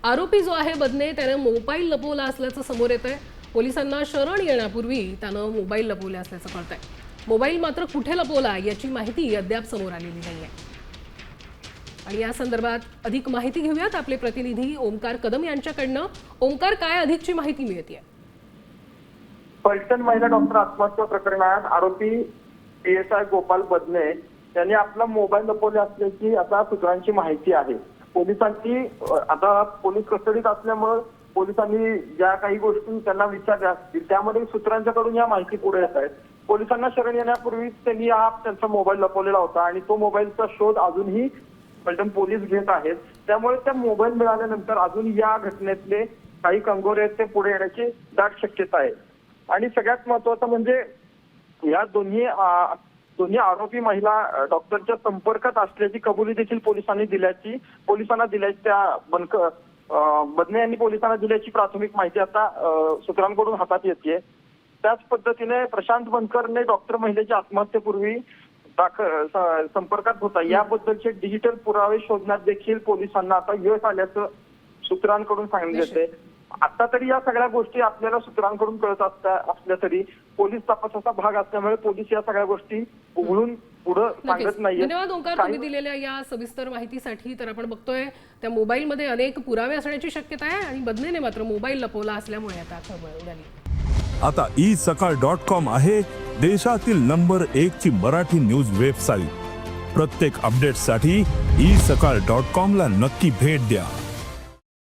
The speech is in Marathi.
आरोपी जो आहे बदने त्याने मोबाईल लपवला असल्याचं समोर येतंय। पोलिसांना शरण येण्यापूर्वी त्यानं मोबाईल लपवले असल्याचं कळतंय। मोबाईल मात्र कुठे लपवला याची माहिती अद्याप समोर आलेली नाहीये। आणि या संदर्भात अधिक माहिती घेऊयात आपले प्रतिनिधी ओमकार कदम यांच्याकडनं। ओमकार, काय अधिकची माहिती मिळतेय? फलटण महिला डॉक्टर आत्महत्या प्रकरणात आरोपी PSI गोपाल बदने यांनी आपला मोबाईल लपवले असल्याची आता सूत्रांची माहिती आहे। पोलिसांनी आता पोलीस कस्टडीत असल्यामुळे पोलिसांनी ज्या काही गोष्टी त्यांना विचारल्या असतील त्यामध्ये सूत्रांच्याकडून या माहिती पुढे येत आहेत। पोलिसांना शरण येण्यापूर्वी त्यांनी त्यांचा मोबाईल लपवलेला होता आणि तो मोबाईलचा शोध अजूनही फलटण पोलीस घेत आहेत। त्यामुळे त्या मोबाईल मिळाल्यानंतर अजून या घटनेतले काही कंगोरे आहेत ते पुढे येण्याची दाट शक्यता आहे। आणि सगळ्यात महत्त्वाचं म्हणजे या दोन्ही आरोपी महिला डॉक्टरच्या संपर्कात असल्याची कबुली देखील पोलिसांना दिल्याची त्या बदने यांनी पोलिसांना दिल्याची प्राथमिक माहिती आता सूत्रांकडून हातात येते। त्याच पद्धतीने प्रशांत बनकरने डॉक्टर महिलेच्या आत्महत्येपूर्वी संपर्कात होता याबद्दलचे डिजिटल पुरावे शोधण्यात देखील पोलिसांना आता यश आल्याचं सूत्रांकडून सांगितलं येते। आता तरी या सगळ्या गोष्टी आपल्याला सूत्रांकडून कळत असल्या तरी पोलीस तपासाचा भाग असल्यामुळे पोलीस या सगळ्या गोष्टी उघडून पुढे सांगत नाहीये। धन्यवाद ओंकार, तुम्ही दिलेल्या या सविस्तर माहितीसाठी। तर आपण बघतोय त्या मोबाईल मध्ये अनेक पुरावे असण्याची शक्यता आहे आणि बदनेने मात्र मोबाईल लपवला असल्यामुळे आता खळबळ उडाली। आता isakal.com आहे देशातील नंबर 1 ची मराठी न्यूज वेबसाईट। प्रत्येक अपडेटसाठी isakal.com ला नक्की भेट द्या।